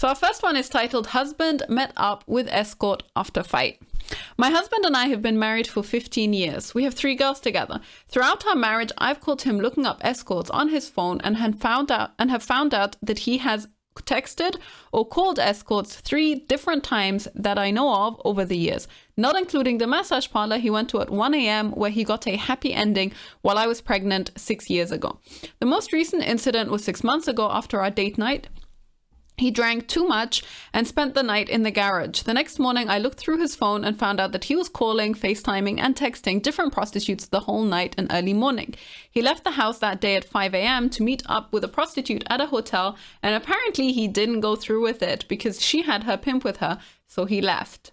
So our first one is titled Husband Met Up with Escort After Fight. My husband and I have been married for 15 years. We have 3 girls together. Throughout our marriage, I've caught him looking up escorts on his phone and have found out that he has texted or called escorts 3 different times that I know of over the years, not including the massage parlor he went to at 1 a.m. where he got a happy ending while I was pregnant 6 years ago. The most recent incident was 6 months ago after our date night. He drank too much and spent the night in the garage. The next morning, I looked through his phone and found out that he was calling, FaceTiming, and texting different prostitutes the whole night and early morning. He left the house that day at 5 a.m. to meet up with a prostitute at a hotel, and apparently he didn't go through with it because she had her pimp with her, so he left.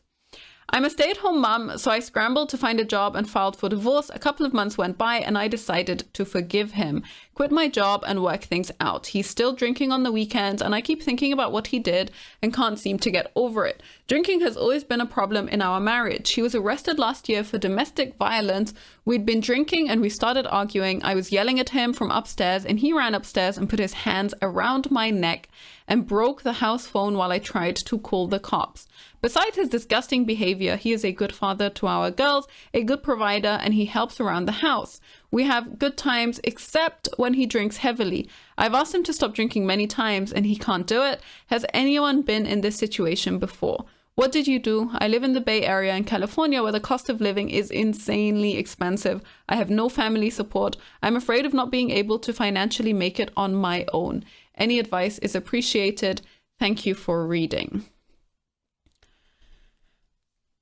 I'm a stay-at-home mum, so I scrambled to find a job and filed for divorce. A couple of months went by and I decided to forgive him, quit my job and work things out. He's still drinking on the weekends and I keep thinking about what he did and can't seem to get over it. Drinking has always been a problem in our marriage. He was arrested last year for domestic violence. We'd been drinking and we started arguing. I was yelling at him from upstairs and he ran upstairs and put his hands around my neck and broke the house phone while I tried to call the cops. Besides his disgusting behavior, he is a good father to our girls, a good provider, and he helps around the house. We have good times except when he drinks heavily. I've asked him to stop drinking many times and he can't do it. Has anyone been in this situation before? What did you do? I live in the Bay Area in California where the cost of living is insanely expensive. I have no family support. I'm afraid of not being able to financially make it on my own. Any advice is appreciated. Thank you for reading.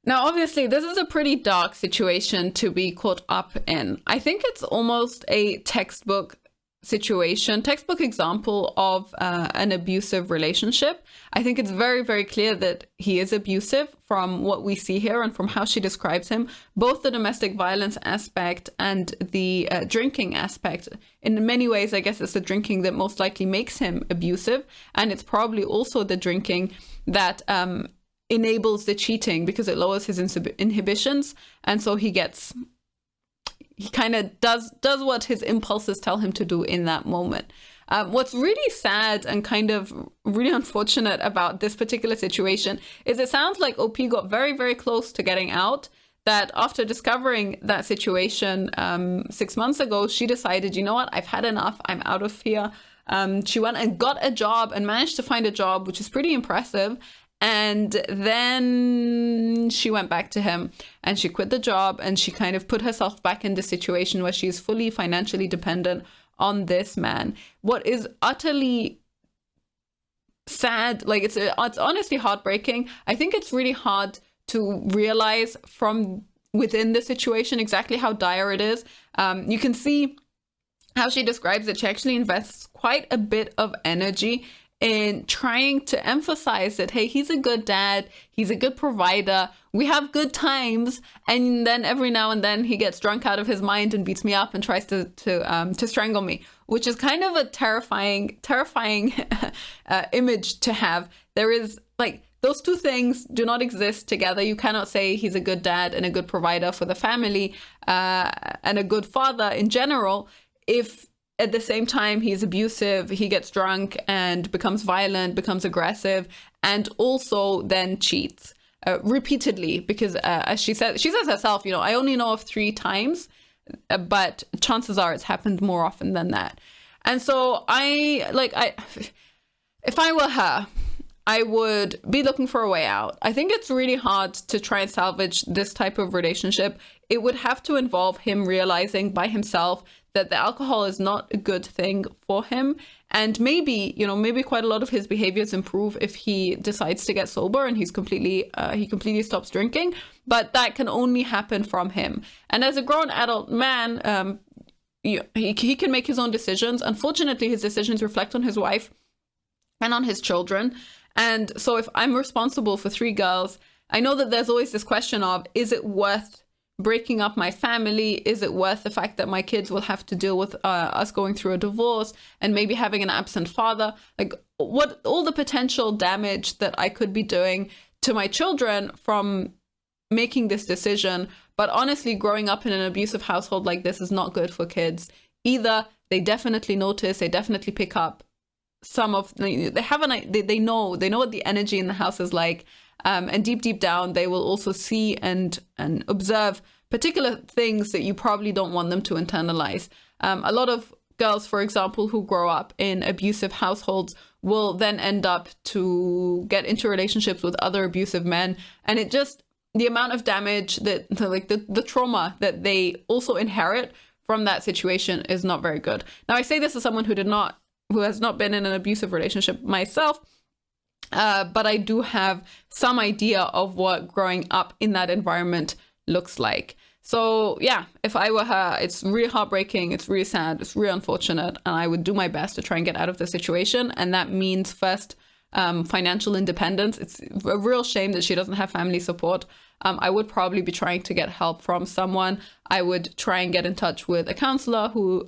Now, obviously, this is a pretty dark situation to be caught up in. I think it's almost a textbook example of an abusive relationship. I think it's very, very clear that he is abusive from what we see here and from how she describes him, both the domestic violence aspect and the drinking aspect. In many ways, I guess it's the drinking that most likely makes him abusive. And it's probably also the drinking that enables the cheating because it lowers his inhibitions. And so he kind of does what his impulses tell him to do in that moment. What's really sad and kind of really unfortunate about this particular situation is it sounds like OP got very, very close to getting out. That after discovering that situation 6 months ago, she decided, you know what, I've had enough. I'm out of here. She went and got a job and managed to find a job, which is pretty impressive. And then she went back to him and she quit the job and she kind of put herself back in the situation where she's fully financially dependent on this man. What is utterly sad, like it's honestly heartbreaking. I think it's really hard to realize from within the situation exactly how dire it is. You can see how she describes it. She actually invests quite a bit of energy in trying to emphasize that, hey, he's a good dad, he's a good provider, we have good times, and then every now and then he gets drunk out of his mind and beats me up and tries to strangle me, which is kind of a terrifying image to have. There is, like, those two things do not exist together. You cannot say he's a good dad and a good provider for the family and a good father in general if at the same time he's abusive, he gets drunk and becomes violent, becomes aggressive, and also then cheats repeatedly. Because as she says herself, you know, I only know of 3 times, but chances are it's happened more often than that. And so if I were her, I would be looking for a way out. I think it's really hard to try and salvage this type of relationship. It would have to involve him realizing by himself that the alcohol is not a good thing for him. And maybe quite a lot of his behaviors improve if he decides to get sober and he completely stops drinking. But that can only happen from him. And as a grown adult man, he can make his own decisions. Unfortunately, his decisions reflect on his wife and on his children. And so if I'm responsible for 3 girls, I know that there's always this question of, is it worth breaking up my family? Is it worth the fact that my kids will have to deal with us going through a divorce and maybe having an absent father? Like, what all the potential damage that I could be doing to my children from making this decision. But honestly, growing up in an abusive household like this is not good for kids. Either they definitely notice, they definitely pick up some of, they have they know what the energy in the house is like. And deep down, they will also see and observe particular things that you probably don't want them to internalize. A lot of girls, for example, who grow up in abusive households will then end up to get into relationships with other abusive men. And it just, the amount of damage that, like the trauma that they also inherit from that situation is not very good. Now, I say this as someone who has not been in an abusive relationship myself, but I do have some idea of what growing up in that environment looks like. So yeah, if I were her, it's really heartbreaking, it's really sad, it's really unfortunate, and I would do my best to try and get out of the situation. And that means first, financial independence. It's a real shame that she doesn't have family support. I would probably be trying to get help from someone. I would try and get in touch with a counselor who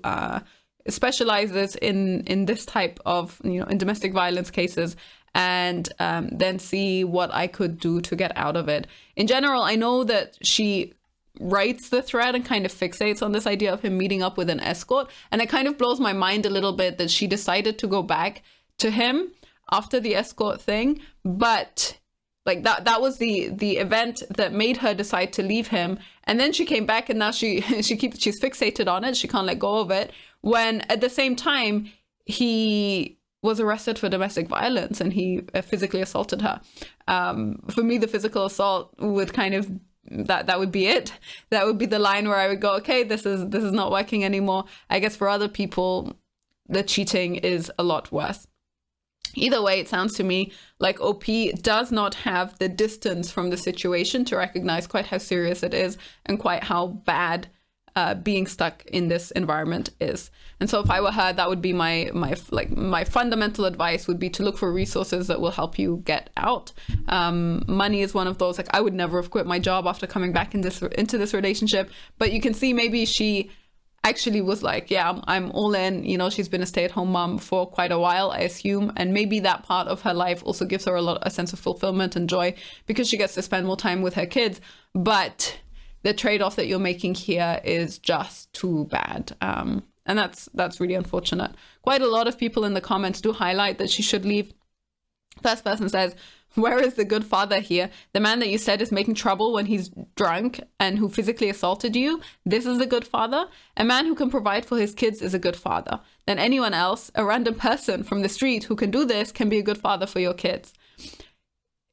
specializes in this type of, in domestic violence cases, and then see what I could do to get out of it. In general, I know that she writes the thread and kind of fixates on this idea of him meeting up with an escort. And it kind of blows my mind a little bit that she decided to go back to him after the escort thing. But like that was the event that made her decide to leave him. And then she came back and now she's fixated on it. She can't let go of it. When at the same time, he was arrested for domestic violence and he physically assaulted her. For me, the physical assault would kind of, that would be it. That would be the line where I would go, okay, this is not working anymore. I guess for other people, the cheating is a lot worse. Either way, it sounds to me like OP does not have the distance from the situation to recognize quite how serious it is and quite how bad being stuck in this environment is. And so if I were her, that would be my fundamental advice would be to look for resources that will help you get out. Money is one of those. Like, I would never have quit my job after coming back into this relationship, but you can see maybe she actually was like, yeah, I'm all in. She's been a stay-at-home mom for quite a while, I assume, and maybe that part of her life also gives her a sense of fulfillment and joy because she gets to spend more time with her kids. But the trade-off that you're making here is just too bad. And that's really unfortunate. Quite a lot of people in the comments do highlight that she should leave. First person says, where is the good father here? The man that you said is making trouble when he's drunk and who physically assaulted you. This is a good father. A man who can provide for his kids is a good father. Then anyone else, a random person from the street who can do this, can be a good father for your kids.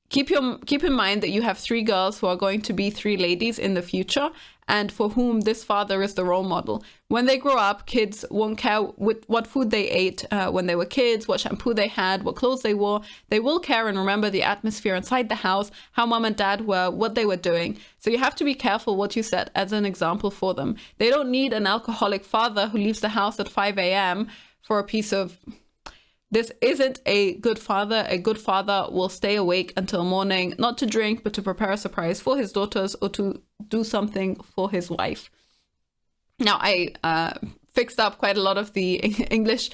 Keep in mind that you have 3 girls who are going to be 3 ladies in the future and for whom this father is the role model. When they grow up, kids won't care what food they ate when they were kids, what shampoo they had, what clothes they wore. They will care and remember the atmosphere inside the house, how mom and dad were, what they were doing. So you have to be careful what you set as an example for them. They don't need an alcoholic father who leaves the house at 5 a.m. for a piece of... This isn't a good father. A good father will stay awake until morning, not to drink, but to prepare a surprise for his daughters or to do something for his wife. Now, I fixed up quite a lot of the English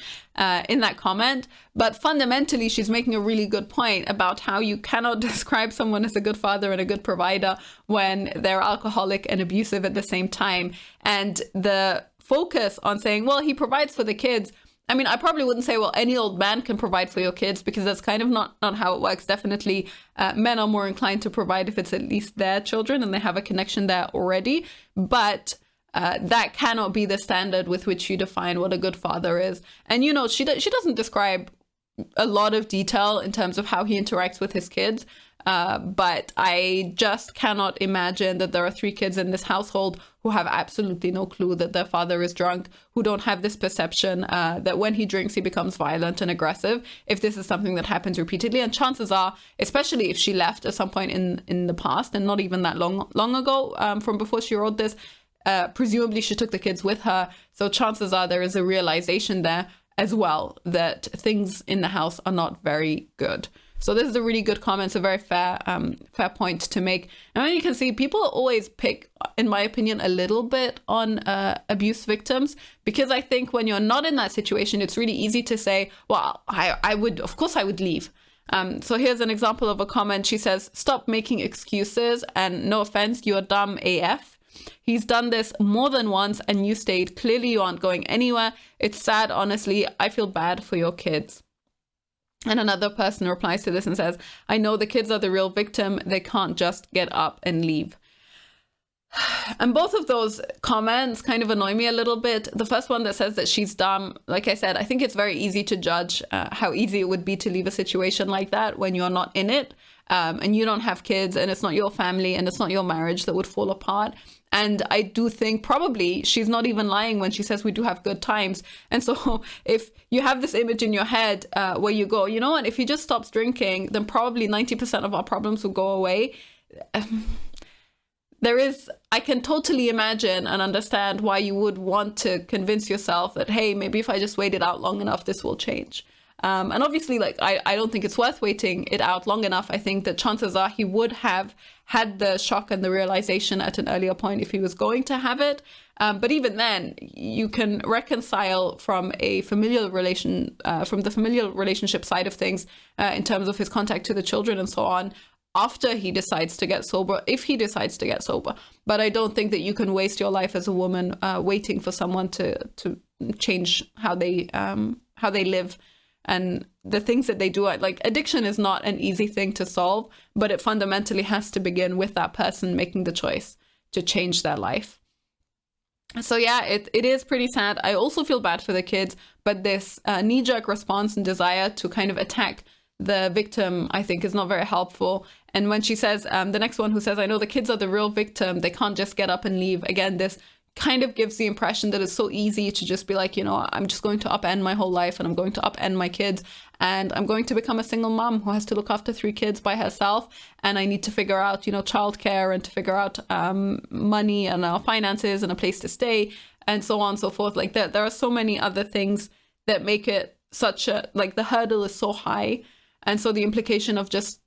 in that comment, but fundamentally, she's making a really good point about how you cannot describe someone as a good father and a good provider when they're alcoholic and abusive at the same time. And the focus on saying, well, he provides for the kids. I mean, I probably wouldn't say, well, any old man can provide for your kids, because that's kind of not how it works. Definitely, men are more inclined to provide if it's at least their children and they have a connection there already. But that cannot be the standard with which you define what a good father is. And, she doesn't describe a lot of detail in terms of how he interacts with his kids. But I just cannot imagine that there are 3 kids in this household who have absolutely no clue that their father is drunk, who don't have this perception that when he drinks, he becomes violent and aggressive, if this is something that happens repeatedly. And chances are, especially if she left at some point in the past, and not even that long ago, from before she wrote this, presumably she took the kids with her. So chances are there is a realization there as well that things in the house are not very good. So this is a really good comment. It's a very fair point to make. And you can see people always pick, in my opinion, a little bit on abuse victims, because I think when you're not in that situation, it's really easy to say, well, of course I would leave. So here's an example of a comment. She says, stop making excuses, and no offense, you're dumb AF. He's done this more than once and you stayed. Clearly you aren't going anywhere. It's sad, honestly. I feel bad for your kids. And another person replies to this and says, I know the kids are the real victim. They can't just get up and leave. And both of those comments kind of annoy me a little bit. The first one that says that she's dumb, like I said, I think it's very easy to judge how easy it would be to leave a situation like that when you're not in it, and you don't have kids, and it's not your family, and it's not your marriage that would fall apart. And I do think probably she's not even lying when she says we do have good times. And so if you have this image in your head where you go, you know what, if he just stops drinking, then probably 90% of our problems will go away. I can totally imagine and understand why you would want to convince yourself that, hey, maybe if I just wait it out long enough, this will change. And obviously, like, I don't think it's worth waiting it out long enough. I think that chances are he would have had the shock and the realization at an earlier point if he was going to have it. But even then, you can reconcile from a familial from the familial relationship side of things, in terms of his contact to the children and so on, after he decides to get sober, if he decides to get sober. But I don't think that you can waste your life as a woman waiting for someone to change how they live and the things that they do. Like, addiction is not an easy thing to solve, but it fundamentally has to begin with that person making the choice to change their life. So yeah, it is pretty sad. I also feel bad for the kids, but this knee-jerk response and desire to kind of attack the victim, I think, is not very helpful. And when she says, the next one who says, I know the kids are the real victim, they can't just get up and leave. Again, this kind of gives the impression that it's so easy to just be like, you know, I'm just going to upend my whole life and I'm going to upend my kids and I'm going to become a single mom who has to look after 3 kids by herself. And I need to figure out, you know, childcare and to figure out money and our finances and a place to stay and so on and so forth. Like, there are so many other things that make it such a, like, the hurdle is so high. And so the implication of just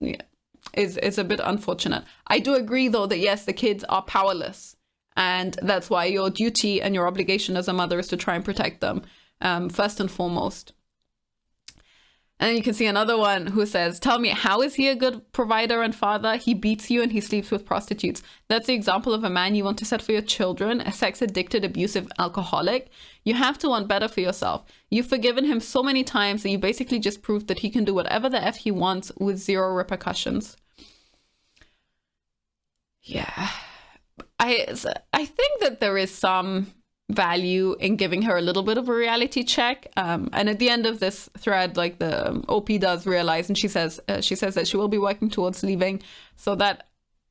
is a bit unfortunate. I do agree, though, that yes, the kids are powerless. And that's why your duty and your obligation as a mother is to try and protect them, first and foremost. And then you can see another one who says, tell me, how is he a good provider and father? He beats you and he sleeps with prostitutes. That's the example of a man you want to set for your children, a sex-addicted, abusive alcoholic. You have to want better for yourself. You've forgiven him so many times that you basically just proved that he can do whatever the F he wants with 0 repercussions. Yeah. I think that there is some value in giving her a little bit of a reality check. And at the end of this thread, like, the OP does realize, and she says that she will be working towards leaving. So that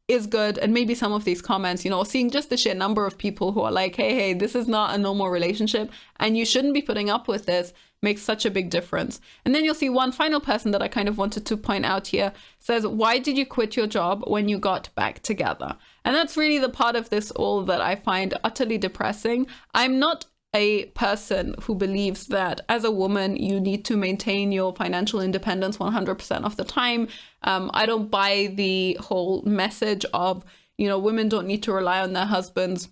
is good. And maybe some of these comments, you know, seeing just the sheer number of people who are like, hey, this is not a normal relationship and you shouldn't be putting up with this, makes such a big difference. And then you'll see one final person that I kind of wanted to point out here says, why did you quit your job when you got back together? And that's really the part of this all that I find utterly depressing. I'm not a person who believes that as a woman, you need to maintain your financial independence 100% of the time. I don't buy the whole message of, you know, women don't need to rely on their husbands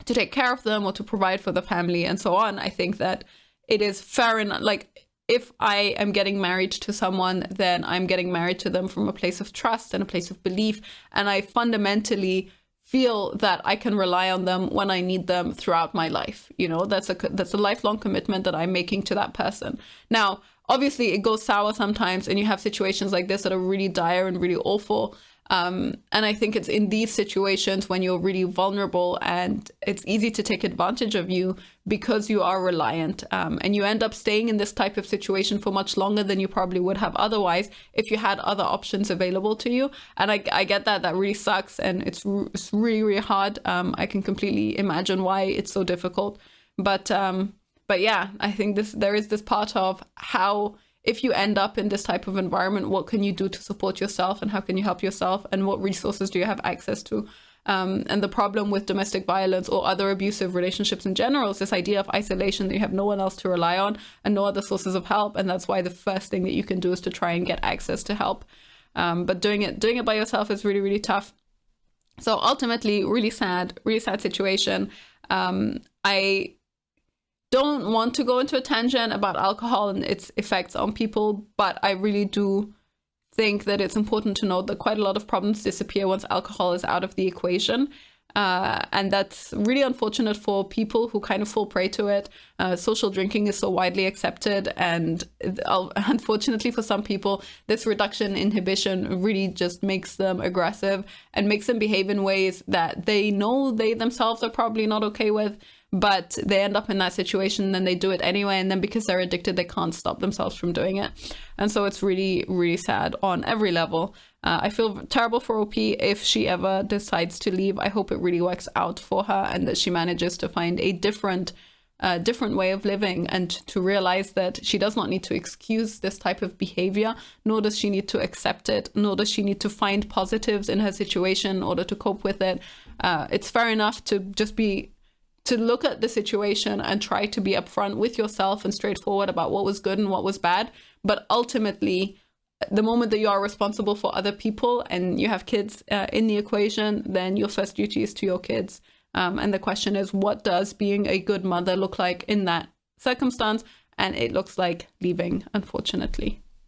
to take care of them or to provide for the family and so on. I think that it is fair enough. Like, if I am getting married to someone, then I'm getting married to them from a place of trust and a place of belief. And I fundamentally feel that I can rely on them when I need them throughout my life. You know, that's a lifelong commitment that I'm making to that person. Now, obviously, it goes sour sometimes, and you have situations like this that are really dire and really awful. And I think it's in these situations when you're really vulnerable and it's easy to take advantage of you because you are reliant, and you end up staying in this type of situation for much longer than you probably would have otherwise if you had other options available to you. And I get that really sucks, and it's really, really hard. I can completely imagine why it's so difficult. But yeah, I think there is this part of how, if you end up in this type of environment, what can you do to support yourself and how can you help yourself and what resources do you have access to? And the problem with domestic violence or other abusive relationships in general is this idea of isolation, that you have no one else to rely on and no other sources of help. And that's why the first thing that you can do is to try and get access to help. But doing it by yourself is really, really tough. So ultimately, really sad situation. I don't want to go into a tangent about alcohol and its effects on people, but I really do think that it's important to note that quite a lot of problems disappear once alcohol is out of the equation. And that's really unfortunate for people who kind of fall prey to it. Social drinking is so widely accepted, and unfortunately for some people, this reduction in inhibition really just makes them aggressive and makes them behave in ways that they know they themselves are probably not okay with, but they end up in that situation and they do it anyway. And then because they're addicted, they can't stop themselves from doing it. And so it's really, really sad on every level. I feel terrible for OP if she ever decides to leave. I hope it really works out for her and that she manages to find a different way of living, and to realize that she does not need to excuse this type of behavior, nor does she need to accept it, nor does she need to find positives in her situation in order to cope with it. It's fair enough to just to look at the situation and try to be upfront with yourself and straightforward about what was good and what was bad. But ultimately, the moment that you are responsible for other people and you have kids in the equation, then your first duty is to your kids. And the question is, what does being a good mother look like in that circumstance? And it looks like leaving, unfortunately.